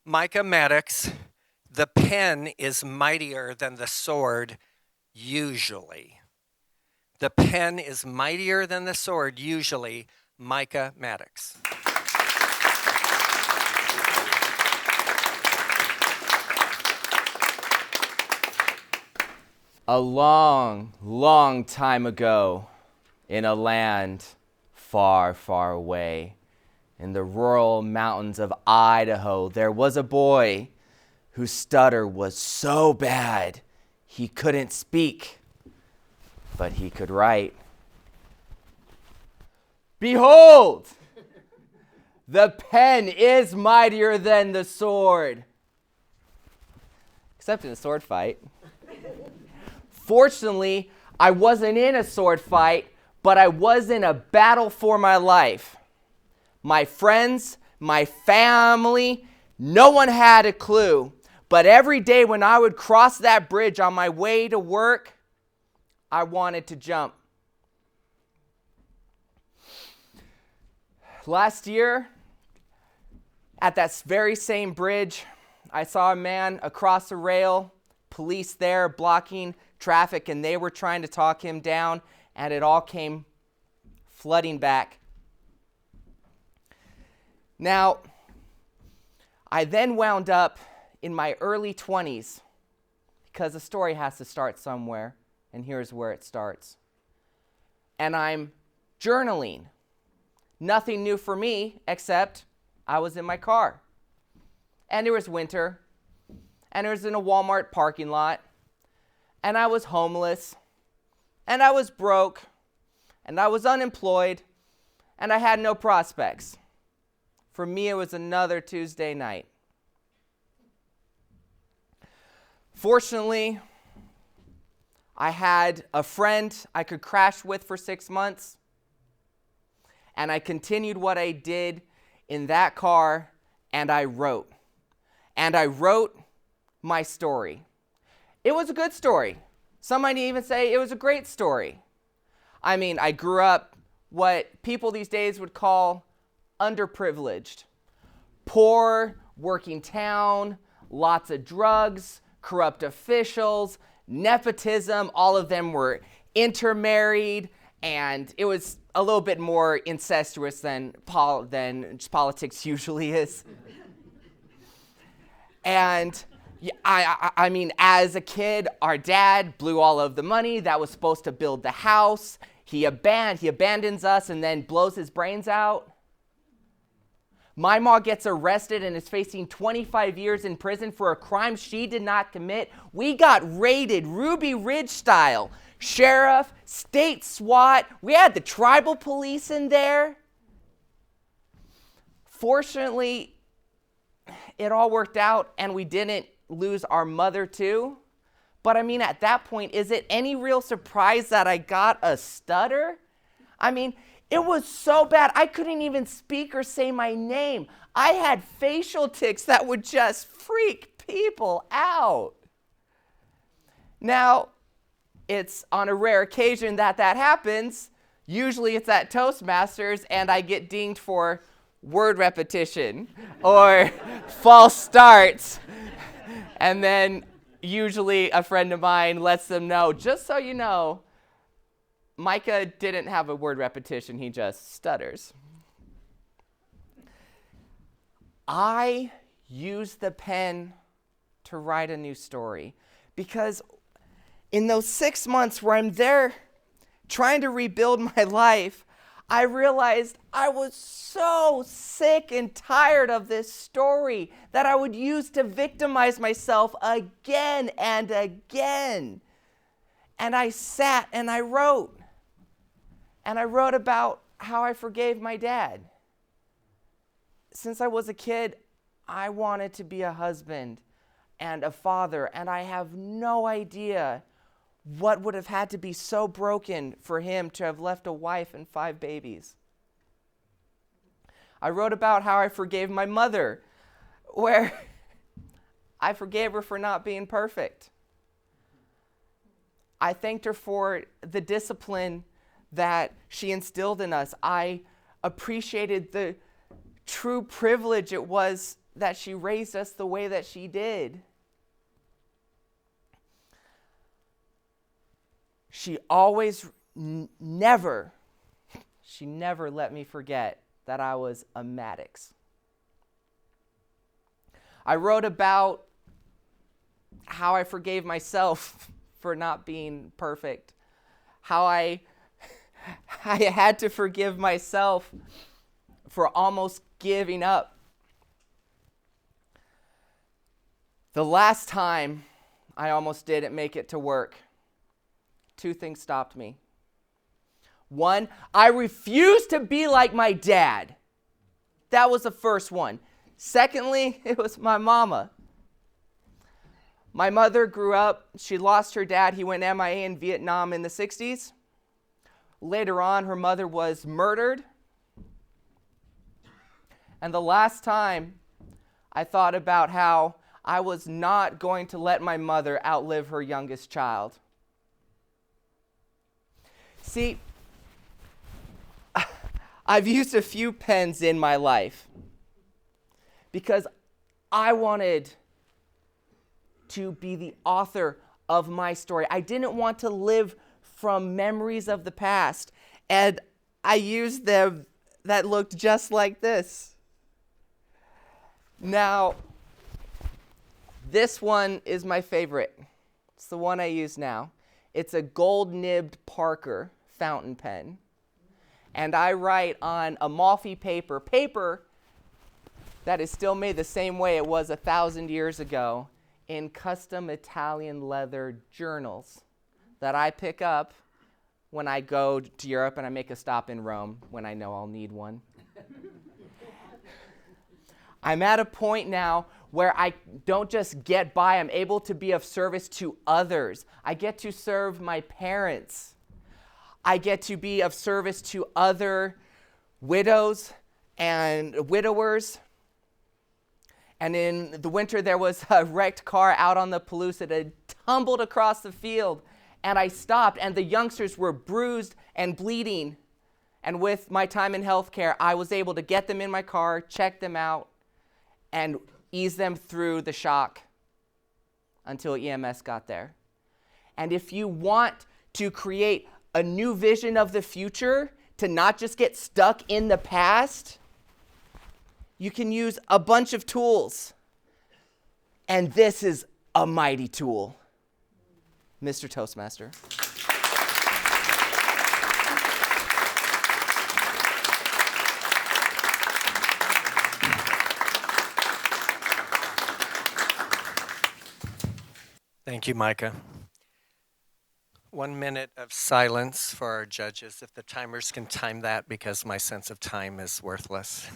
Micah, Maddox, the pen is mightier than the sword, usually. The pen is mightier than the sword, usually. Micah, Maddox. A long, long time ago, in a land far, far away, in the rural mountains of Idaho, there was a boy whose stutter was so bad he couldn't speak, but he could write. Behold, the pen is mightier than the sword. Except in a sword fight. Fortunately, I wasn't in a sword fight, but I was in a battle for my life. My friends, my family, no one had a clue. But every day when I would cross that bridge on my way to work, I wanted to jump. Last year, at that very same bridge, I saw a man across the rail, police there blocking traffic, and they were trying to talk him down, and it all came flooding back. Now, I then wound up in my early 20s, because a story has to start somewhere, and here's where it starts. And I'm journaling. Nothing new for me, except I was in my car. And it was winter, and it was in a Walmart parking lot, and I was homeless, and I was broke, and I was unemployed, and I had no prospects. For me, it was another Tuesday night. Fortunately, I had a friend I could crash with for 6 months, and I continued what I did in that car, and I wrote. And I wrote my story. It was a good story. Some might even say it was a great story. I mean, I grew up what people these days would call underprivileged. Poor, working town, lots of drugs, corrupt officials, nepotism, all of them were intermarried, and it was a little bit more incestuous than politics usually is. And I mean, as a kid, our dad blew all of the money that was supposed to build the house. He abandons us and then blows his brains out. My mom gets arrested and is facing 25 years in prison for a crime she did not commit. We got raided Ruby Ridge style. Sheriff, state SWAT. We had the tribal police in there. Fortunately, it all worked out and we didn't lose our mother too. But I mean, at that point, is it any real surprise that I got a stutter? I mean, it was so bad, I couldn't even speak or say my name. I had facial tics that would just freak people out. Now, it's on a rare occasion that happens. Usually it's at Toastmasters and I get dinged for word repetition or false starts. And then usually a friend of mine lets them know, just so you know, Micah didn't have a word repetition, he just stutters. I used the pen to write a new story because in those 6 months where I'm there trying to rebuild my life, I realized I was so sick and tired of this story that I would use to victimize myself again and again. And I sat and I wrote. And I wrote about how I forgave my dad. Since I was a kid, I wanted to be a husband and a father, and I have no idea what would have had to be so broken for him to have left a wife and 5 babies. I wrote about how I forgave my mother, where I forgave her for not being perfect. I thanked her for the discipline that she instilled in us. I appreciated the true privilege it was that she raised us the way that she did. She always never let me forget that I was a Maddox. I wrote about how I forgave myself for not being perfect, how I had to forgive myself for almost giving up. The last time I almost didn't make it to work, two things stopped me. One, I refused to be like my dad. That was the first one. Secondly, it was my mama. My mother grew up, she lost her dad. He went MIA in Vietnam in the 60s. Later on, her mother was murdered. And the last time I thought about how I was not going to let my mother outlive her youngest child. See, I've used a few pens in my life because I wanted to be the author of my story. I didn't want to live from memories of the past, and I used them that looked just like this. Now, this one is my favorite. It's the one I use now. It's a gold-nibbed Parker fountain pen. And I write on Amalfi paper that is still made the same way it was 1,000 years ago, in custom Italian leather journals that I pick up when I go to Europe and I make a stop in Rome when I know I'll need one. I'm at a point now where I don't just get by, I'm able to be of service to others. I get to serve my parents. I get to be of service to other widows and widowers. And in the winter, there was a wrecked car out on the Palouse. It had tumbled across the field, and I stopped, and the youngsters were bruised and bleeding. And with my time in healthcare, I was able to get them in my car, check them out, and ease them through the shock until EMS got there. And if you want to create a new vision of the future, to not just get stuck in the past, you can use a bunch of tools. And this is a mighty tool. Mr. Toastmaster. Thank you, Micah. 1 minute of silence for our judges, if the timers can time that, because my sense of time is worthless.